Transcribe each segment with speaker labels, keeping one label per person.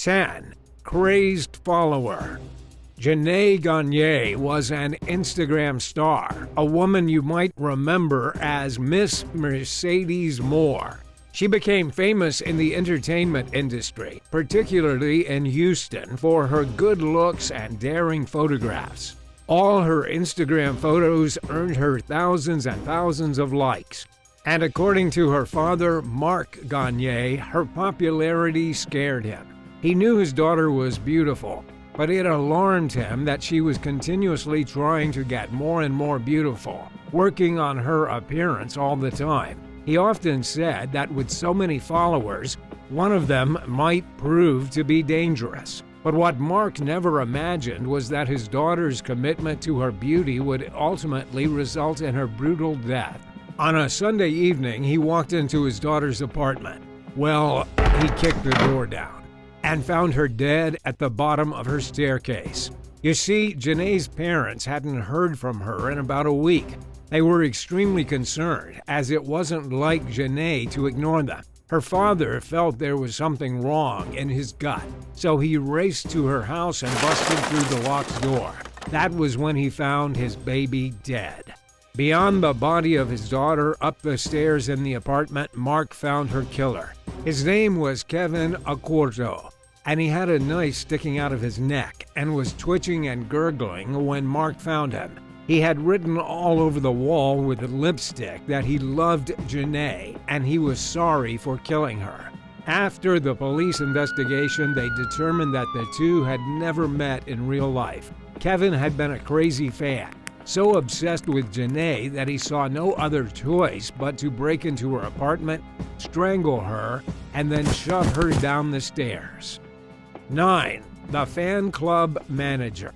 Speaker 1: 10. Crazed follower. Janae Gagne was an Instagram star, a woman you might remember as Miss Mercedes Moore. She became famous in the entertainment industry, particularly in Houston, for her good looks and daring photographs. All her Instagram photos earned her thousands and thousands of likes. And according to her father, Mark Gagne, her popularity scared him. He knew his daughter was beautiful, but it alarmed him that she was continuously trying to get more and more beautiful, working on her appearance all the time. He often said that with so many followers, one of them might prove to be dangerous. But what Mark never imagined was that his daughter's commitment to her beauty would ultimately result in her brutal death. On a Sunday evening, he walked into his daughter's apartment. Well, he kicked the door down and found her dead at the bottom of her staircase. You see, Janae's parents hadn't heard from her in about a week. They were extremely concerned, as it wasn't like Janae to ignore them. Her father felt there was something wrong in his gut, so he raced to her house and busted through the locked door. That was when he found his baby dead. Beyond the body of his daughter, up the stairs in the apartment, Mark found her killer. His name was Kevin Acorto, and he had a knife sticking out of his neck and was twitching and gurgling when Mark found him. He had written all over the wall with lipstick that he loved Janae and he was sorry for killing her. After the police investigation, they determined that the two had never met in real life. Kevin had been a crazy fan, so obsessed with Janae that he saw no other choice but to break into her apartment, strangle her, and then shove her down the stairs. 9. The fan club manager.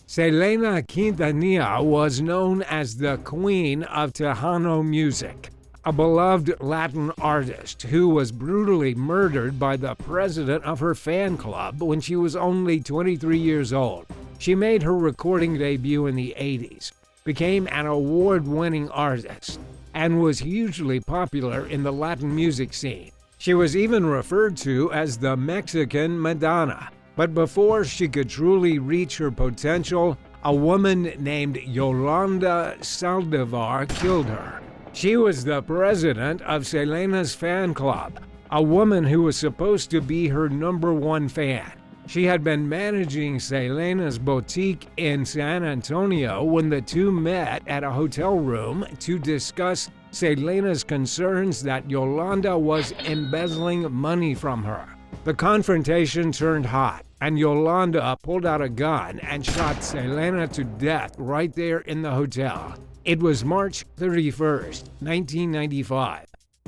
Speaker 1: Selena Quintanilla was known as the Queen of Tejano music, a beloved Latin artist who was brutally murdered by the president of her fan club when she was only 23 years old. She made her recording debut in the 80s, became an award-winning artist, and was hugely popular in the Latin music scene. She was even referred to as the Mexican Madonna. But before she could truly reach her potential, a woman named Yolanda Saldivar killed her. She was the president of Selena's fan club, a woman who was supposed to be her #1 fan. She had been managing Selena's boutique in San Antonio when the two met at a hotel room to discuss Selena's concerns that Yolanda was embezzling money from her. The confrontation turned hot, and Yolanda pulled out a gun and shot Selena to death right there in the hotel. It was March 31st, 1995.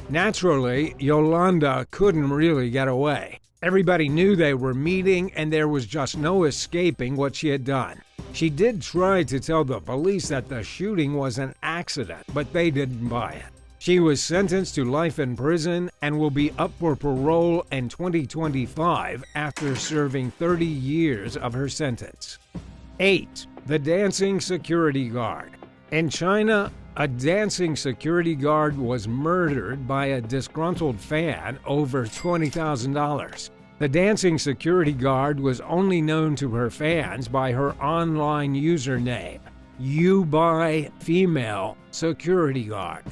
Speaker 1: Naturally, Yolanda couldn't really get away. Everybody knew they were meeting, and there was just no escaping what she had done. She did try to tell the police that the shooting was an accident, but they didn't buy it. She was sentenced to life in prison and will be up for parole in 2025 after serving 30 years of her sentence. 8. The dancing security guard. In China, a dancing security guard was murdered by a disgruntled fan over $20,000. The dancing security guard was only known to her fans by her online username, You Buy Female Security Guard.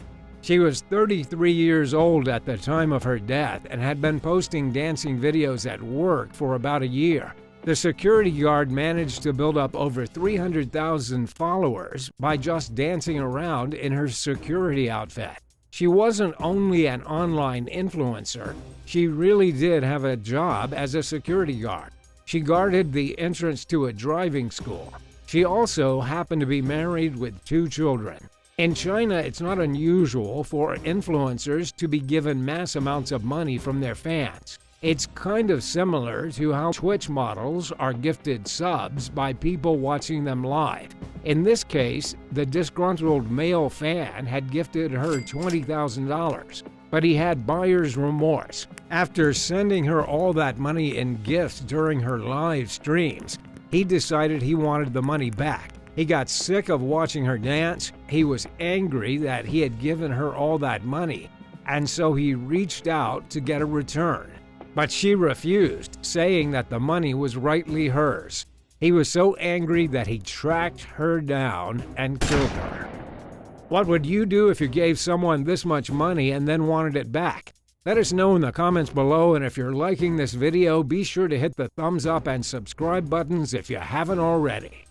Speaker 1: She was 33 years old at the time of her death and had been posting dancing videos at work for about a year. The security guard managed to build up over 300,000 followers by just dancing around in her security outfit. She wasn't only an online influencer, she really did have a job as a security guard. She guarded the entrance to a driving school. She also happened to be married with 2 children. In China, it's not unusual for influencers to be given mass amounts of money from their fans. It's kind of similar to how Twitch models are gifted subs by people watching them live. In this case, the disgruntled male fan had gifted her $20,000, but he had buyer's remorse. After sending her all that money in gifts during her live streams, he decided he wanted the money back. He got sick of watching her dance, he was angry that he had given her all that money, and so he reached out to get a return. but she refused, saying that the money was rightly hers. He was so angry that he tracked her down and killed her. What would you do if you gave someone this much money and then wanted it back? Let us know in the comments below, and if you're liking this video, be sure to hit the thumbs up and subscribe buttons if you haven't already.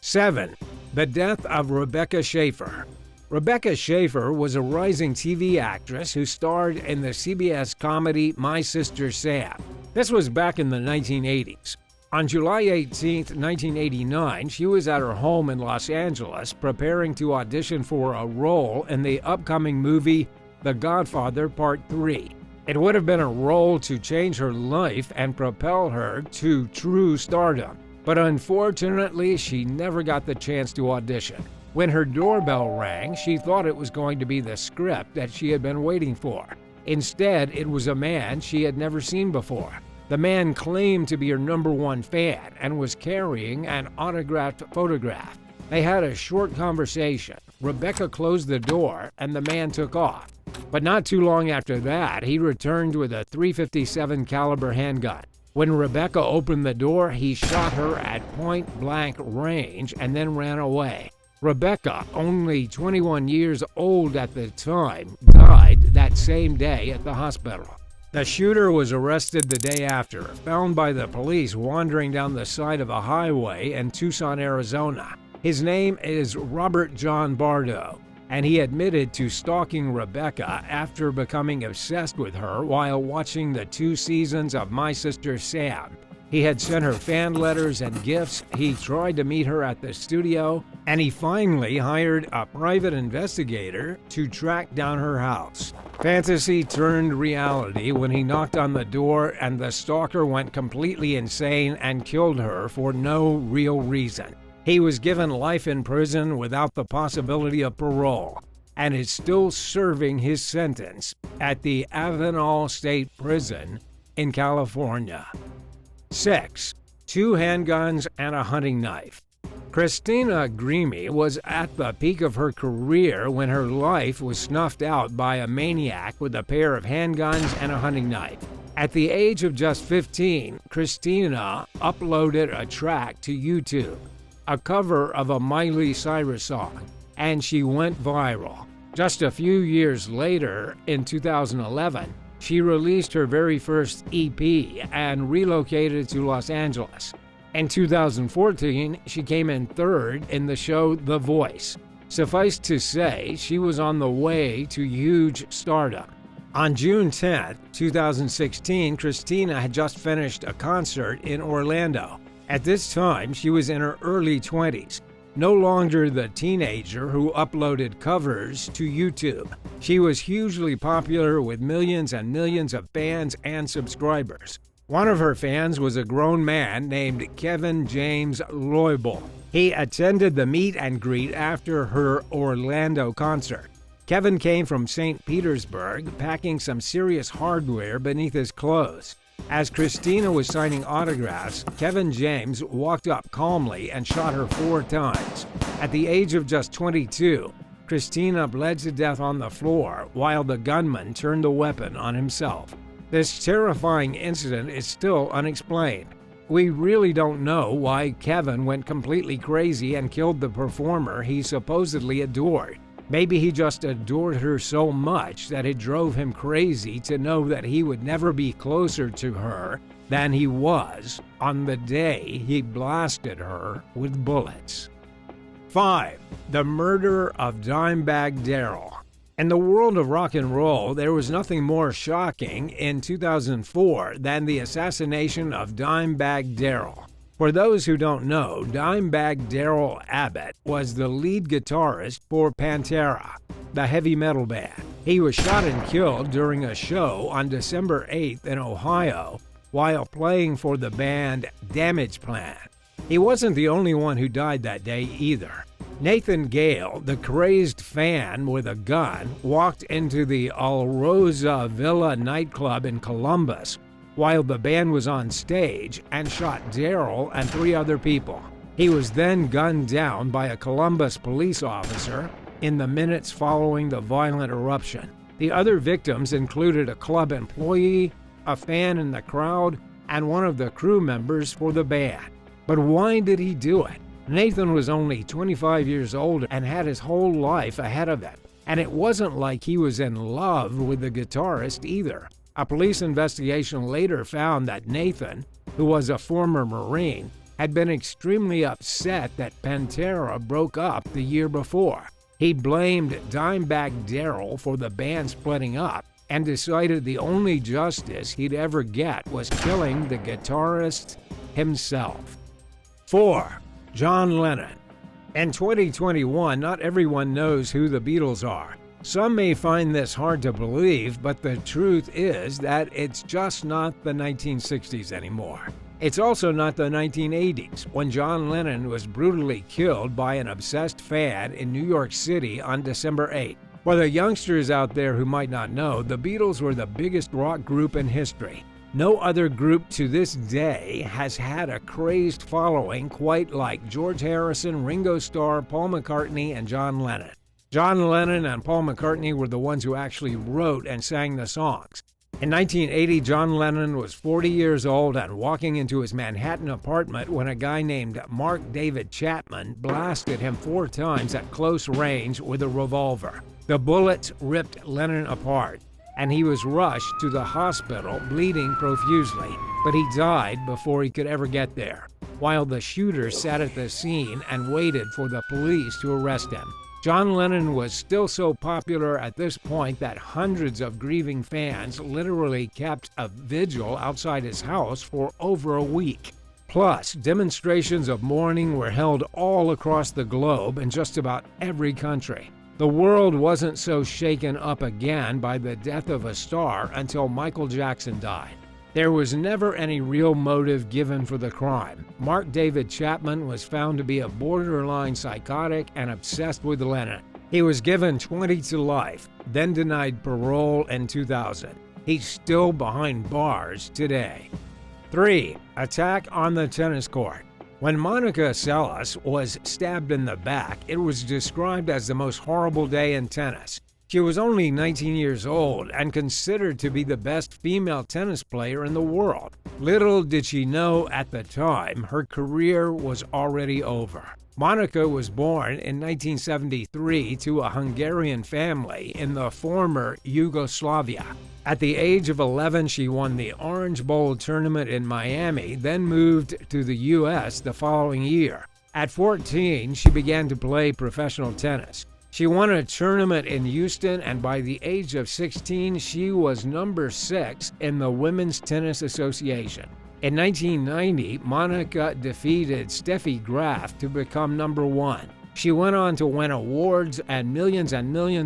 Speaker 1: 7. The death of Rebecca Schaeffer. Rebecca Schaeffer was a rising TV actress who starred in the CBS comedy My Sister Sam. This was back in the 1980s. On July 18, 1989, she was at her home in Los Angeles preparing to audition for a role in the upcoming movie The Godfather Part 3. It would have been a role to change her life and propel her to true stardom. But unfortunately, she never got the chance to audition. When her doorbell rang, she thought it was going to be the script that she had been waiting for. Instead, it was a man she had never seen before. The man claimed to be her #1 fan and was carrying an autographed photograph. They had a short conversation. Rebecca closed the door and the man took off. But not too long after that, he returned with a .357 caliber handgun. When Rebecca opened the door, he shot her at point-blank range and then ran away. Rebecca, only 21 years old at the time, died that same day at the hospital. The shooter was arrested the day after, found by the police wandering down the side of a highway in Tucson, Arizona. His name is Robert John Bardo, and he admitted to stalking Rebecca after becoming obsessed with her while watching the 2 seasons of My Sister Sam. He had sent her fan letters and gifts, he tried to meet her at the studio, and he finally hired a private investigator to track down her house. Fantasy turned reality when he knocked on the door and the stalker went completely insane and killed her for no real reason. He was given life in prison without the possibility of parole and is still serving his sentence at the Avenal State Prison in California. 6. 2 handguns and a hunting knife. Christina Grimmie was at the peak of her career when her life was snuffed out by a maniac with a pair of handguns and a hunting knife. At the age of just 15, Christina uploaded a track to YouTube, a cover of a Miley Cyrus song, and she went viral. Just a few years later, in 2011, she released her very first EP and relocated to Los Angeles. In 2014, she came in 3rd in the show The Voice. Suffice to say, she was on the way to huge stardom. On June 10, 2016, Christina had just finished a concert in Orlando. At this time, she was in her early 20s, no longer the teenager who uploaded covers to YouTube. She was hugely popular with millions and millions of fans and subscribers. One of her fans was a grown man named Kevin James Loibel. He attended the meet and greet after her Orlando concert. Kevin came from St. Petersburg, packing some serious hardware beneath his clothes. As Christina was signing autographs, Kevin James walked up calmly and shot her 4 times. At the age of just 22, Christina bled to death on the floor while the gunman turned the weapon on himself. This terrifying incident is still unexplained. We really don't know why Kevin went completely crazy and killed the performer he supposedly adored. Maybe he just adored her so much that it drove him crazy to know that he would never be closer to her than he was on the day he blasted her with bullets. 5. The murder of Dimebag Darrell. In the world of rock and roll, there was nothing more shocking in 2004 than the assassination of Dimebag Darrell. For those who don't know, Dimebag Darrell Abbott was the lead guitarist for Pantera, the heavy metal band. He was shot and killed during a show on December 8th in Ohio while playing for the band Damageplan. He wasn't the only one who died that day either. Nathan Gale, the crazed fan with a gun, walked into the Alrosa Villa nightclub in Columbus while the band was on stage and shot Darrell and 3 other people. He was then gunned down by a Columbus police officer in the minutes following the violent eruption. The other victims included a club employee, a fan in the crowd, and one of the crew members for the band. But why did he do it? Nathan was only 25 years old and had his whole life ahead of him. And it wasn't like he was in love with the guitarist either. A police investigation later found that Nathan, who was a former Marine, had been extremely upset that Pantera broke up the year before. He blamed Dimebag Darrell for the band splitting up and decided the only justice he'd ever get was killing the guitarist himself. 4. John Lennon. In 2021, not everyone knows who the Beatles are. Some may find this hard to believe, but the truth is that it's just not the 1960s anymore. It's also not the 1980s, when John Lennon was brutally killed by an obsessed fan in New York City on December 8. For the youngsters out there who might not know, the Beatles were the biggest rock group in history. No other group to this day has had a crazed following quite like George Harrison, Ringo Starr, Paul McCartney, and John Lennon. John Lennon and Paul McCartney were the ones who actually wrote and sang the songs. In 1980, John Lennon was 40 years old and walking into his Manhattan apartment when a guy named Mark David Chapman blasted him 4 times at close range with a revolver. The bullets ripped Lennon apart, and he was rushed to the hospital bleeding profusely, but he died before he could ever get there, while the shooter sat at the scene and waited for the police to arrest him. John Lennon was still so popular at this point that hundreds of grieving fans literally kept a vigil outside his house for over a week. Plus, demonstrations of mourning were held all across the globe in just about every country. The world wasn't so shaken up again by the death of a star until Michael Jackson died. There was never any real motive given for the crime. Mark David Chapman was found to be a borderline psychotic and obsessed with Lennon. He was given 20 to life, then denied parole in 2000. He's still behind bars today. 3. Attack on the tennis court. When Monica Seles was stabbed in the back, it was described as the most horrible day in tennis. She was only 19 years old and considered to be the best female tennis player in the world. Little did she know at the time her career was already over. Monica was born in 1973 to a Hungarian family in the former Yugoslavia. At the age of 11, she won the Orange Bowl tournament in Miami, then moved to the U.S. the following year. At 14, she began to play professional tennis. She won a tournament in Houston, and by the age of 16, she was number 6 in the Women's Tennis Association. In 1990, Monica defeated Steffi Graf to become number 1. She went on to win awards and millions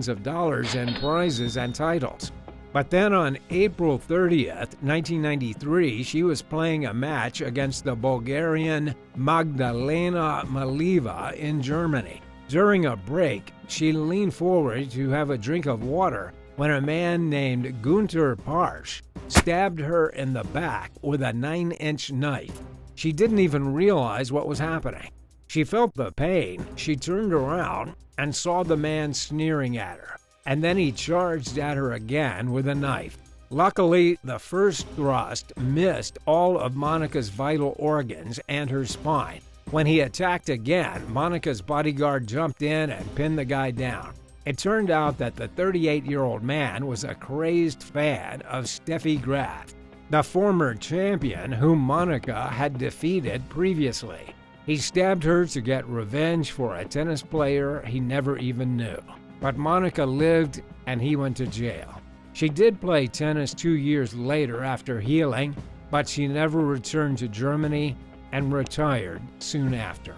Speaker 1: of dollars in prizes and titles. But then on April 30th, 1993, she was playing a match against the Bulgarian Magdalena Malieva in Germany. During a break, she leaned forward to have a drink of water when a man named Gunter Parsch stabbed her in the back with a 9-inch knife. She didn't even realize what was happening. She felt the pain. She turned around and saw the man sneering at her, and then he charged at her again with a knife. Luckily, the first thrust missed all of Monica's vital organs and her spine. When he attacked again, Monica's bodyguard jumped in and pinned the guy down. It turned out that the 38-year-old man was a crazed fan of Steffi Graf, the former champion whom Monica had defeated previously. He stabbed her to get revenge for a tennis player he never even knew. But Monica lived and he went to jail. She did play tennis 2 years later after healing, but she never returned to Germany and retired soon after.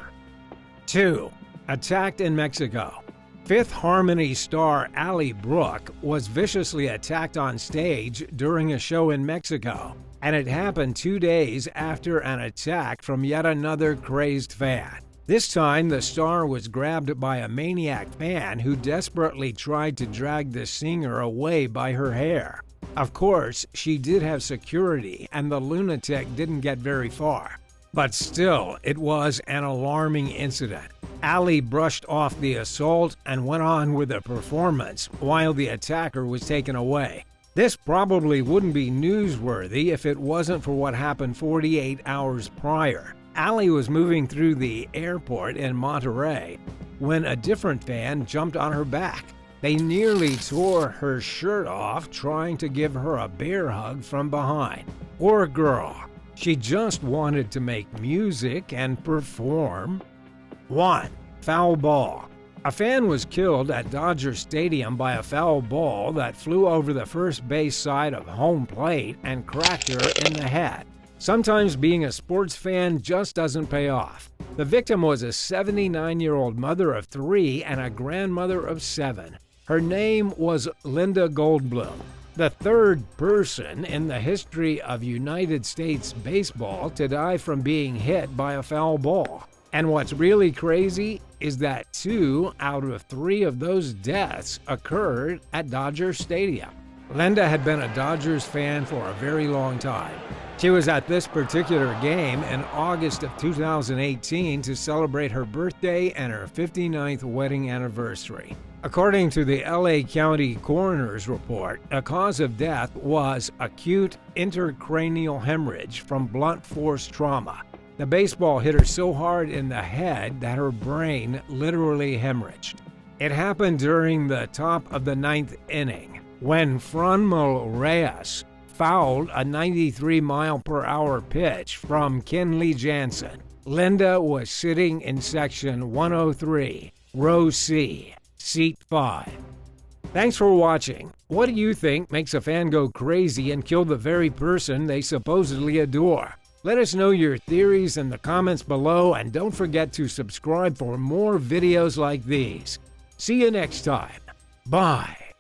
Speaker 1: 2. Attacked in Mexico. Fifth Harmony star Ally Brooke was viciously attacked on stage during a show in Mexico, and it happened 2 days after an attack from yet another crazed fan. This time, the star was grabbed by a maniac fan who desperately tried to drag the singer away by her hair. Of course, she did have security, and the lunatic didn't get very far. But still, it was an alarming incident. Ally brushed off the assault and went on with the performance while the attacker was taken away. This probably wouldn't be newsworthy if it wasn't for what happened 48 hours prior. Allie was moving through the airport in Monterey when a different fan jumped on her back. They nearly tore her shirt off trying to give her a bear hug from behind. Poor girl. She just wanted to make music and perform. 1. Foul ball. A fan was killed at Dodger Stadium by a foul ball that flew over the first base side of home plate and cracked her in the head. Sometimes being a sports fan just doesn't pay off. The victim was a 79-year-old mother of 3 and a grandmother of 7. Her name was Linda Goldblum, the third person in the history of United States baseball to die from being hit by a foul ball. And what's really crazy is that 2 out of 3 of those deaths occurred at Dodger Stadium. Linda had been a Dodgers fan for a very long time. She was at this particular game in August of 2018 to celebrate her birthday and her 59th wedding anniversary. According to the LA County Coroner's report, a cause of death was acute intracranial hemorrhage from blunt force trauma. The baseball hit her so hard in the head that her brain literally hemorrhaged. It happened during the top of the 9th inning when Franmil Reyes fouled a 93-mile-per-hour pitch from Kenley Jansen. Linda was sitting in section 103, row C, seat 5. Thanks for watching. What do you think makes a fan go crazy and kill the very person they supposedly adore? Let us know your theories in the comments below, and don't forget to subscribe for more videos like these. See you next time. Bye.